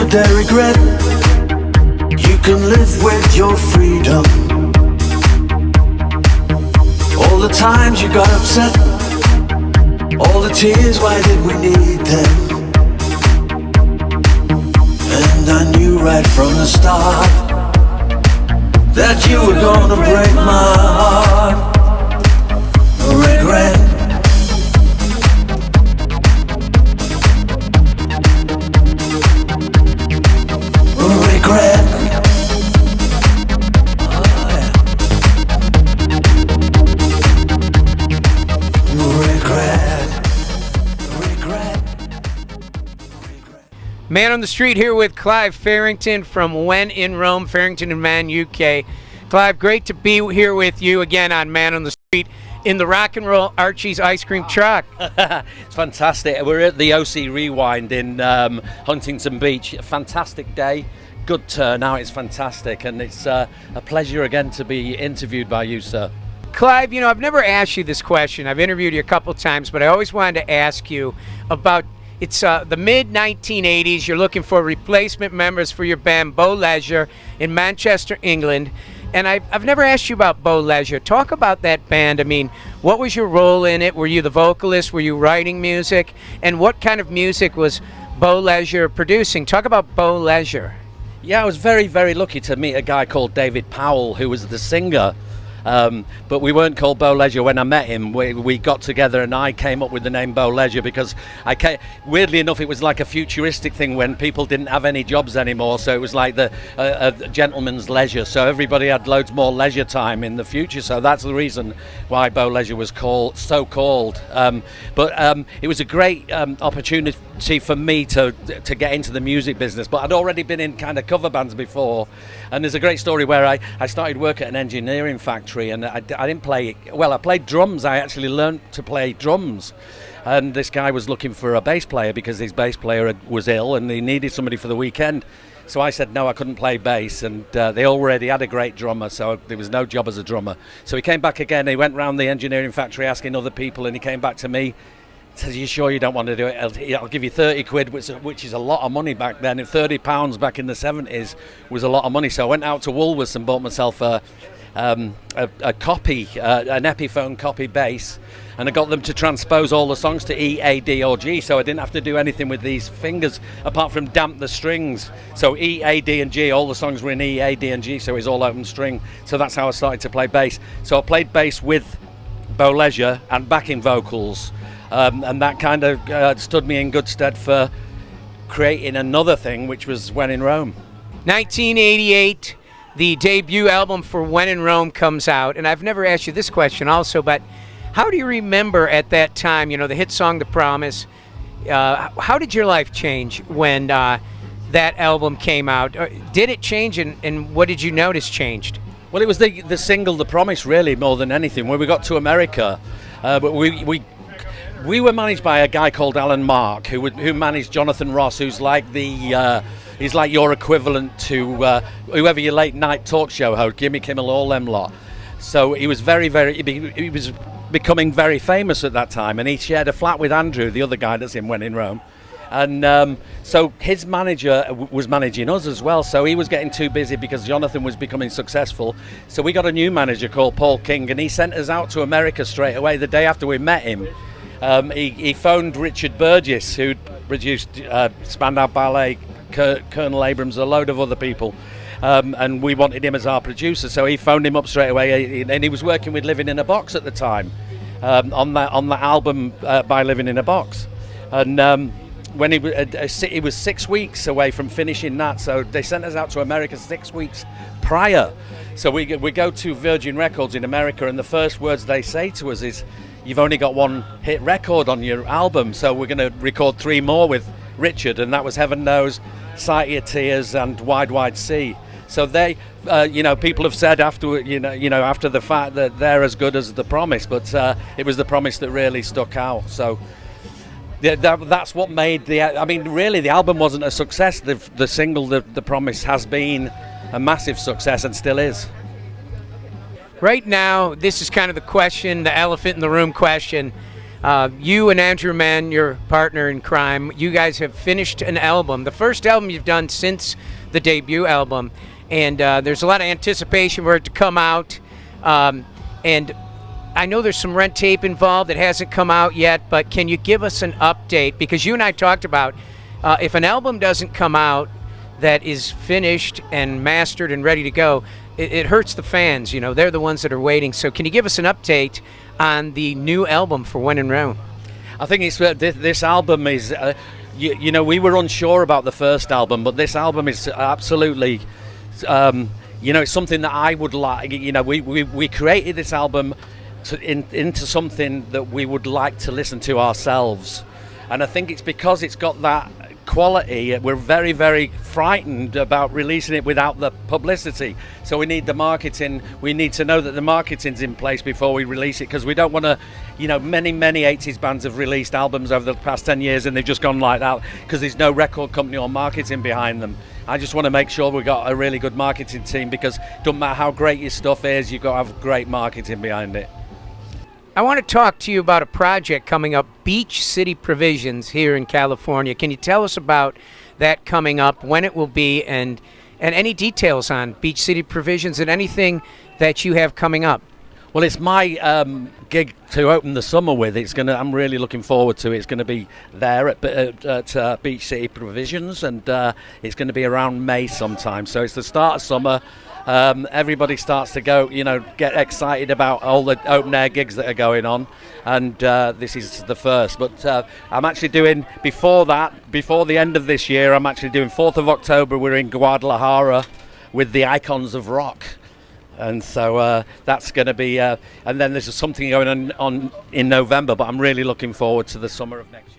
their regret. You can live with your freedom. All the times you got upset, all the tears, why did we need them? And I knew right from the start that you were gonna break my heart. Regret. Regret. Man on the Street here with Clive Farrington from When in Rome, Farrington and Man, UK. Clive, great to be here with you again on Man on the Street in the Rock and Roll Archie's Ice Cream Truck. It's fantastic. We're at the OC Rewind in Huntington Beach. A fantastic day, good turnout. It's fantastic, and it's a pleasure again to be interviewed by you, sir. Clive, you know, I've never asked you this question. I've interviewed you a couple times, but I always wanted to ask you about, it's the mid-1980s. You're looking for replacement members for your band, Beau Leisure, in Manchester, England. And I've never asked you about Beau Leisure. Talk about that band. I mean, what was your role in it? Were you the vocalist? Were you writing music? And what kind of music was Beau Leisure producing? Talk about Beau Leisure. Yeah, I was very, very lucky to meet a guy called David Powell, who was the singer. But we weren't called Beau Leisure when I met him. We got together and I came up with the name Beau Leisure because weirdly enough, it was like a futuristic thing when people didn't have any jobs anymore. So it was like the gentleman's leisure. So everybody had loads more leisure time in the future. So that's the reason why Beau Leisure was so called. But it was a great opportunity for me to get into the music business. But I'd already been in kind of cover bands before. And there's a great story where I started work at an engineering factory, and I didn't play, well, I played drums. I actually learned to play drums. And this guy was looking for a bass player because his bass player was ill and he needed somebody for the weekend. So I said no, I couldn't play bass, and they already had a great drummer, so there was no job as a drummer. So he came back again. He went round the engineering factory asking other people, and he came back to me. Says, "You sure you don't want to do it? I'll give you 30 quid, which is a lot of money back then. And £30 back in the 70s was a lot of money." So I went out to Woolworths and bought myself a copy, an Epiphone copy bass, and I got them to transpose all the songs to E, A, D or G, so I didn't have to do anything with these fingers apart from damp the strings. So E, A, D and G, all the songs were in E, A, D and G, so it was all open string. So that's how I started to play bass. So I played bass with Beau Leisure and backing vocals. And that kind of stood me in good stead for creating another thing, which was When in Rome. 1988, the debut album for When in Rome comes out. And I've never asked you this question also, but how do you remember at that time, you know, the hit song, The Promise? How did your life change when that album came out? Did it change, and what did you notice changed? Well, it was the single, The Promise, really, more than anything. When we got to America, but we were managed by a guy called Alan Mark, who managed Jonathan Ross, who's like he's like your equivalent to whoever your late night talk show host, Jimmy Kimmel, all them lot. So he was he was becoming very famous at that time, and he shared a flat with Andrew, the other guy that's in When in Rome. And so his manager was managing us as well, so he was getting too busy because Jonathan was becoming successful. So we got a new manager called Paul King, and he sent us out to America straight away the day after we met him. He phoned Richard Burgess, who'd produced Spandau Ballet, Colonel Abrams, a load of other people, and we wanted him as our producer. So he phoned him up straight away, and he was working with Living in a Box at the time, on the album by Living in a Box. And when he was 6 weeks away from finishing that, so they sent us out to America 6 weeks prior. So we go to Virgin Records in America, and the first words they say to us is, "You've only got one hit record on your album, so we're going to record 3 more with Richard," and that was Heaven Knows, Sight of Your Tears, and Wide Wide Sea. So they, people have said after the fact that they're as good as The Promise, but it was The Promise that really stuck out. So that's what made the album wasn't a success. The single, The Promise, has been a massive success and still is. Right now, this is kind of the question, the elephant in the room question. You and Andrew Mann, your partner in crime, you guys have finished an album, the first album you've done since the debut album, and there's a lot of anticipation for it to come out. And I know there's some red tape involved that hasn't come out yet, but can you give us an update? Because you and I talked about if an album doesn't come out that is finished and mastered and ready to go, it hurts the fans. You know, they're the ones that are waiting. So can you give us an update on the new album for When in Rome? I think it's this album is, you know, we were unsure about the first album, but this album is absolutely, you know, it's something that I would like. You know, we created this album into something that we would like to listen to ourselves, and I think it's because it's got that quality. We're very, very frightened about releasing it without the publicity, so we need the marketing. We need to know that the marketing's in place before we release it, because we don't want to, you know, many 80s bands have released albums over the past 10 years and they've just gone like that because there's no record company or marketing behind them. I just want to make sure we've got a really good marketing team, because it doesn't matter how great your stuff is, you've got to have great marketing behind it. I want to talk to you about a project coming up, Beach City Provisions, here in California. Can you tell us about that coming up, when it will be, and any details on Beach City Provisions and anything that you have coming up? Well, it's my gig to open the summer with. I'm really looking forward to it. It's going to be there at Beach City Provisions, and it's going to be around May sometime. So it's the start of summer. Everybody starts to go, you know, get excited about all the open air gigs that are going on, and this is the first. But I'm actually doing, before the end of this year, I'm actually doing 4th of October. We're in Guadalajara with the Icons of Rock. And so that's going to be, and then there's something going on in November, but I'm really looking forward to the summer of next year.